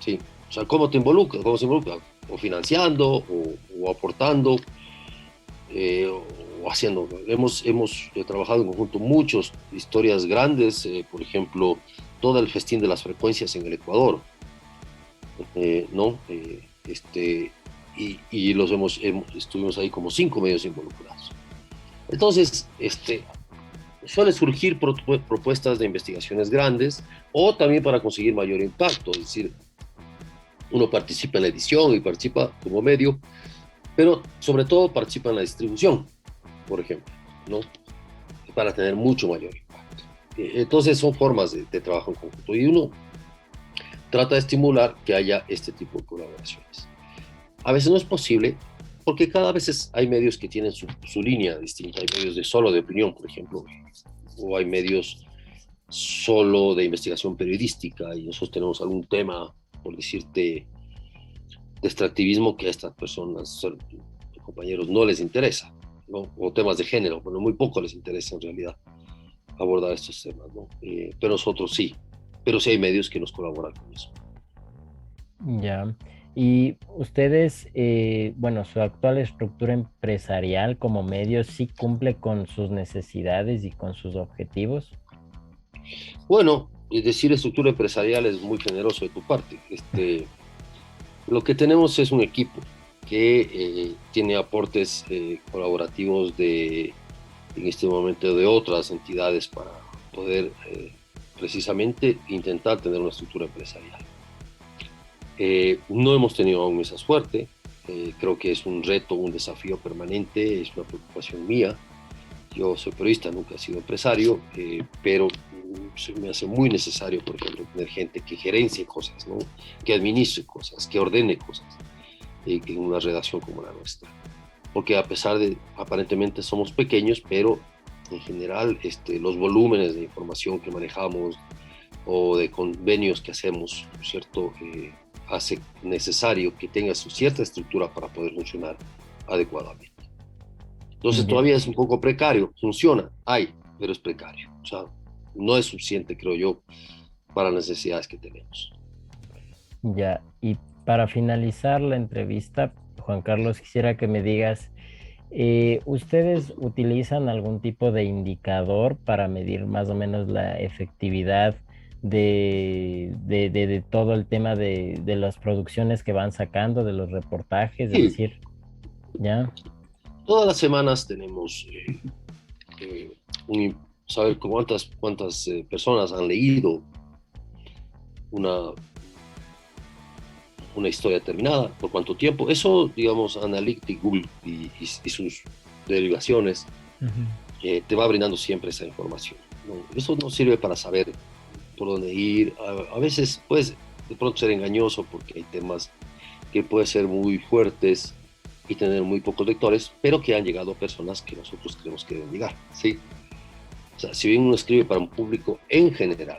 ¿sí? O sea, ¿cómo te involucras? ¿Cómo se involucra? O financiando, o aportando, o haciendo. Hemos trabajado en conjunto muchas historias grandes, por ejemplo, todo el festín de las frecuencias en el Ecuador, ¿no? Y estuvimos ahí como 5 medios involucrados. Entonces, suele surgir propuestas de investigaciones grandes o también para conseguir mayor impacto, es decir, uno participa en la edición y participa como medio, pero sobre todo participa en la distribución, por ejemplo, ¿no? Para tener mucho mayor impacto. Entonces son formas de trabajo en conjunto y uno trata de estimular que haya este tipo de colaboraciones. A veces no es posible porque cada vez hay medios que tienen su línea distinta. Hay medios solo de opinión, por ejemplo, o hay medios solo de investigación periodística y nosotros tenemos algún tema, por decirte, de extractivismo que a estas personas, compañeros, no les interesa, ¿no? O temas de género, bueno, muy poco les interesa en realidad abordar estos temas, ¿no? Pero nosotros sí, pero sí hay medios que nos colaboran con eso. Ya. Y ustedes, bueno, su actual estructura empresarial como medio sí cumple con sus necesidades y con sus objetivos. Bueno, es decir, estructura empresarial es muy generoso de tu parte. Lo que tenemos es un equipo que tiene aportes colaborativos en este momento de otras entidades para poder precisamente intentar tener una estructura empresarial. No hemos tenido aún esa suerte. Creo que es un reto, un desafío permanente, es una preocupación mía. Yo soy periodista, nunca he sido empresario, pero se me hace muy necesario, por ejemplo, tener gente que gerencie cosas, ¿no? Que administre cosas, que ordene cosas, en una redacción como la nuestra. Porque a pesar de, aparentemente somos pequeños, pero en general los volúmenes de información que manejamos o de convenios que hacemos, ¿cierto? Hace necesario que tenga su cierta estructura para poder funcionar adecuadamente. Entonces Ya, todavía es un poco precario, funciona, hay, pero es precario. O sea, no es suficiente, creo yo, para las necesidades que tenemos. ya. Y para finalizar la entrevista, Juan Carlos, quisiera que me digas, ¿ustedes utilizan algún tipo de indicador para medir más o menos la efectividad de todo el tema de las producciones que van sacando, de los reportajes? Es Sí, decir, ¿ya? todas las semanas tenemos eh, saber cuántas personas han leído una, una historia terminada, por cuánto tiempo. Eso, digamos, Analytics, Google y sus derivaciones Ujú. te va brindando siempre esa información, ¿no? Eso nos sirve para saber por dónde ir. A veces puede de pronto ser engañoso porque hay temas que pueden ser muy fuertes y tener muy pocos lectores, pero que han llegado a personas que nosotros creemos que deben llegar, ¿sí? O sea, si bien uno escribe para un público en general,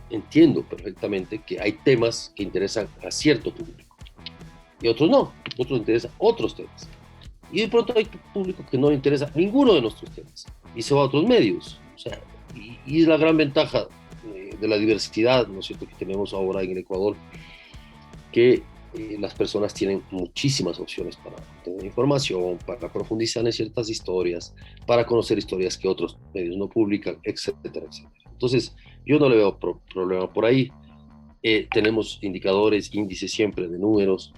entiendo perfectamente que hay temas que interesan a cierto público y otros no, otros interesan otros temas. Y de pronto hay público que no le interesa ninguno de nuestros temas y se va a otros medios. O sea, y es la gran ventaja de la diversidad, ¿no es cierto?, que tenemos ahora en el Ecuador, que las personas tienen muchísimas opciones para tener información, para profundizar en ciertas historias, para conocer historias que otros medios no publican, etcétera, etcétera. Entonces, yo no le veo problema por ahí. Tenemos indicadores, índices siempre de números,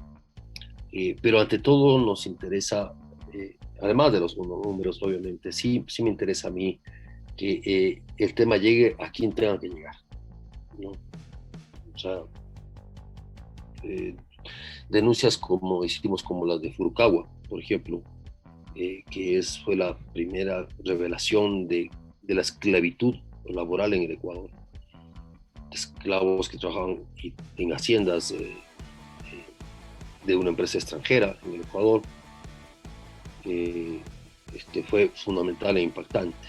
pero ante todo nos interesa, además de los números, obviamente, sí me interesa a mí que el tema llegue a quien tenga que llegar, ¿no? O sea, eh, denuncias como hicimos como las de Furukawa, por ejemplo, fue la primera revelación de la esclavitud laboral en el Ecuador. Esclavos que trabajaban en haciendas de una empresa extranjera en el Ecuador. Fue fundamental e impactante.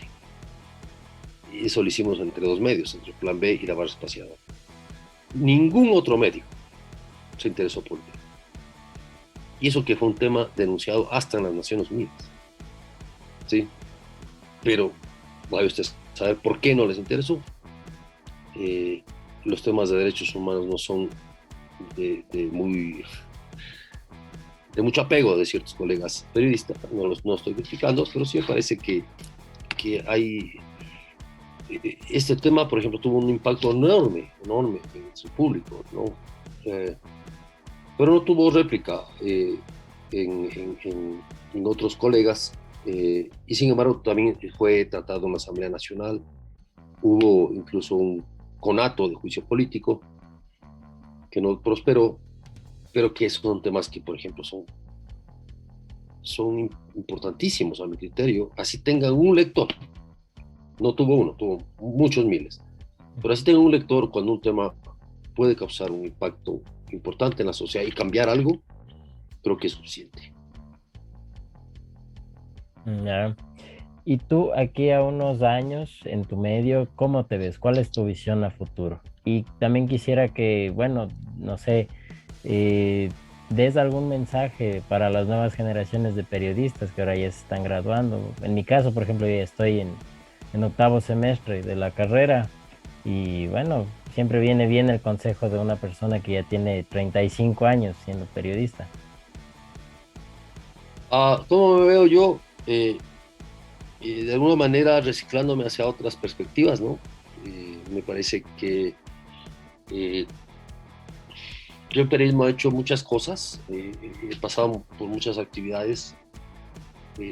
Y eso lo hicimos entre dos medios, entre Plan B y la Barra Espaciadora. Ningún otro medio se interesó por ello. Y eso que fue un tema denunciado hasta en las Naciones Unidas. ¿Sí? Pero vaya usted a saber por qué no les interesó. Los temas de derechos humanos no son de mucho apego de ciertos colegas periodistas, no estoy criticando, pero sí me parece que hay este tema, por ejemplo, tuvo un impacto enorme en su público, ¿no? Pero no tuvo réplica en otros colegas, y sin embargo también fue tratado en la Asamblea Nacional. Hubo incluso un conato de juicio político que no prosperó, pero que son temas que, por ejemplo, son importantísimos a mi criterio. Así tengan un lector, no tuvo uno, tuvo muchos miles, pero así tengan un lector, cuando un tema puede causar un impacto importante en la sociedad y cambiar algo, creo que es suficiente. Ya. Y tú aquí a unos años en tu medio, ¿cómo te ves? ¿Cuál es tu visión a futuro? Y también quisiera que, bueno, no sé, eh, des algún mensaje para las nuevas generaciones de periodistas que ahora ya se están graduando. En mi caso, por ejemplo, yo ya estoy en octavo semestre de la carrera y bueno, siempre viene bien el consejo de una persona que ya tiene 35 años siendo periodista. ¿Cómo me veo yo? De alguna manera reciclándome hacia otras perspectivas, ¿no? Me parece que eh, yo en periodismo he hecho muchas cosas, he pasado por muchas actividades,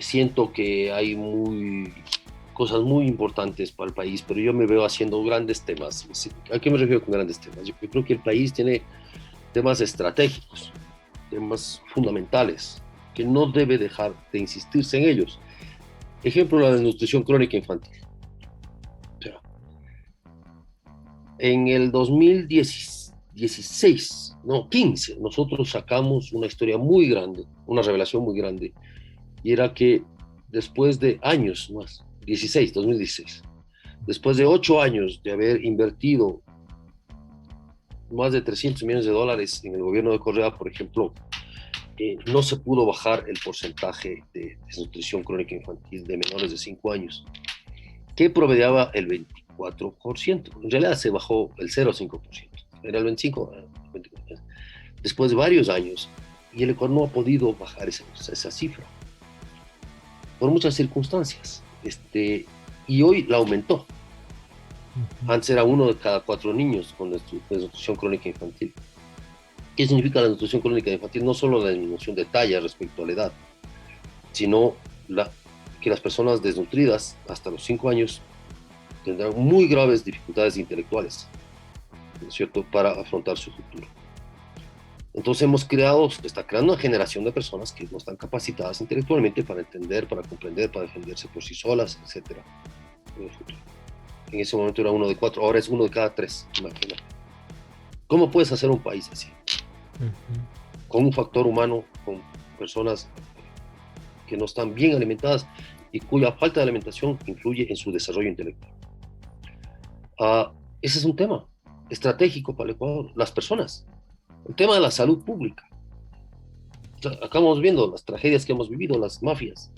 siento que hay cosas muy importantes para el país, pero yo me veo haciendo grandes temas. ¿A qué me refiero con grandes temas? Yo creo que el país tiene temas estratégicos, temas fundamentales que no debe dejar de insistirse en ellos. Ejemplo, la desnutrición crónica infantil. O sea, en el 2016, no, 15, nosotros sacamos una historia muy grande, una revelación muy grande, y era que después de años más, 2016, después de 8 años de haber invertido más de 300 millones de dólares en el gobierno de Correa, por ejemplo, no se pudo bajar el porcentaje de desnutrición crónica infantil de menores de 5 años, que promediaba el 24%. En realidad se bajó el 0,5%. Era el 25%. Después de varios años, y el Ecuador no ha podido bajar esa cifra, por muchas circunstancias. Y hoy la aumentó. Antes era 1 de cada 4 niños con desnutrición crónica infantil. ¿Qué significa la desnutrición crónica infantil? No solo la disminución de talla respecto a la edad, sino que las personas desnutridas hasta los 5 años tendrán muy graves dificultades intelectuales, ¿no es cierto?, para afrontar su futuro. Entonces se está creando una generación de personas que no están capacitadas intelectualmente para entender, para comprender, para defenderse por sí solas, etc. En ese momento era 1 de 4, ahora es 1 de cada 3, imagínate. ¿Cómo puedes hacer un país así? Con un factor humano, con personas que no están bien alimentadas y cuya falta de alimentación influye en su desarrollo intelectual. Ese es un tema estratégico para el Ecuador, las personas. El tema de la salud pública. O sea, acá vamos viendo las tragedias que hemos vivido, las mafias.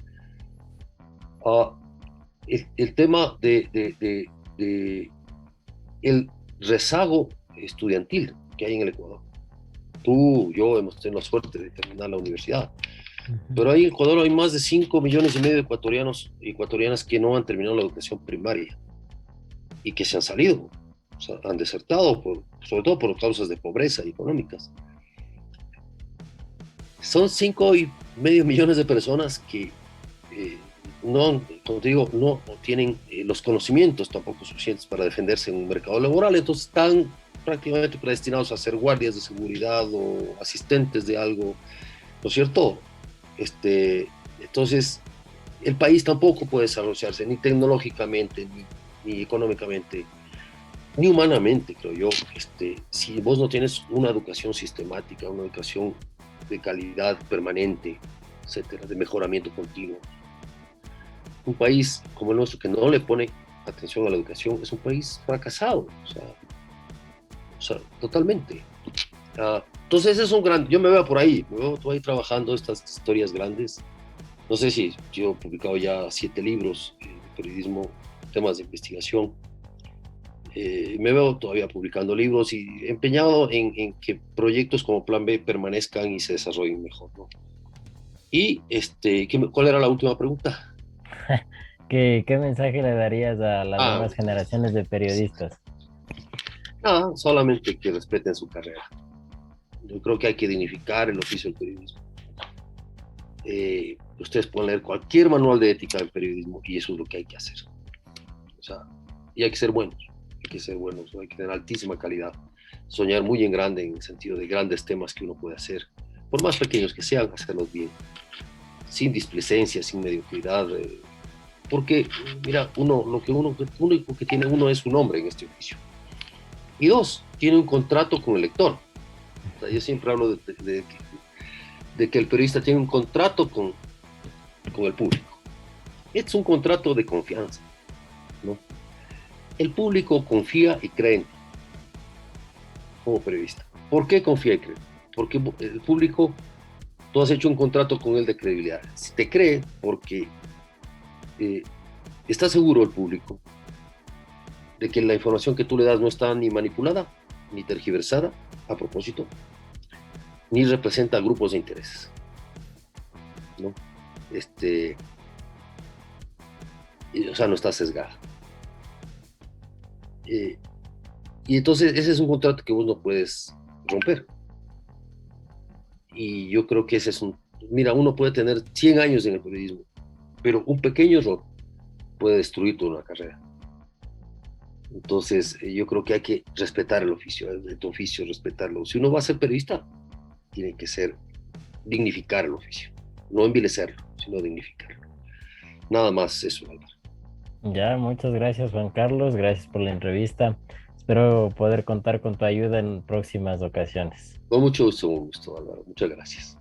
El tema de el rezago estudiantil que hay en el Ecuador. Tú, yo hemos tenido la suerte de terminar la universidad, pero ahí en Ecuador hay más de 5,5 millones de ecuatorianos y ecuatorianas que no han terminado la educación primaria y que se han salido, o sea, han desertado, sobre todo por causas de pobreza y económicas. Son 5,5 millones de personas que no, como te digo, no tienen los conocimientos tampoco suficientes para defenderse en un mercado laboral, entonces están prácticamente predestinados a ser guardias de seguridad o asistentes de algo, ¿no es cierto? Entonces, el país tampoco puede desarrollarse ni tecnológicamente, ni económicamente, ni humanamente, creo yo, si vos no tienes una educación sistemática, una educación de calidad permanente, etcétera, de mejoramiento continuo. Un país como el nuestro que no le pone atención a la educación es un país fracasado, o sea totalmente. Entonces es un gran, yo me veo por ahí trabajando estas historias grandes. No sé si yo he publicado ya 7 libros de periodismo, temas de investigación. Me veo todavía publicando libros y empeñado en que proyectos como Plan B permanezcan y se desarrollen mejor, ¿no? Y ¿cuál era la última pregunta? ¿Qué mensaje le darías a las nuevas generaciones de periodistas? Solamente que respeten su carrera. Yo creo que hay que dignificar el oficio del periodismo. Ustedes pueden leer cualquier manual de ética del periodismo y eso es lo que hay que hacer. O sea, y hay que ser buenos, hay que tener altísima calidad, soñar muy en grande en el sentido de grandes temas que uno puede hacer, por más pequeños que sean, hacerlos bien, sin displicencia, sin mediocridad, porque, mira, lo único que tiene uno es un nombre en este oficio. Y 2, tiene un contrato con el lector. O sea, yo siempre hablo de que el periodista tiene un contrato con el público. Es un contrato de confianza, ¿no? El público confía y cree en ti como periodista. ¿Por qué confía y cree? Porque el público, tú has hecho un contrato con él de credibilidad. Si te cree, porque está seguro el público de que la información que tú le das no está ni manipulada, ni tergiversada a propósito, ni representa grupos de intereses, ¿no? O sea, no está sesgada. Y entonces ese es un contrato que vos no puedes romper. Y yo creo que ese es mira, uno puede tener 100 años en el periodismo, pero un pequeño error puede destruir toda una carrera. Entonces, yo creo que hay que respetar el oficio, tu oficio, respetarlo. Si uno va a ser periodista, tiene que ser dignificar el oficio, no envilecerlo, sino dignificarlo. Nada más eso, Álvaro. Ya, muchas gracias, Juan Carlos. Gracias por la entrevista. Espero poder contar con tu ayuda en próximas ocasiones. Con mucho gusto, Álvaro. Muchas gracias.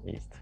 Listo.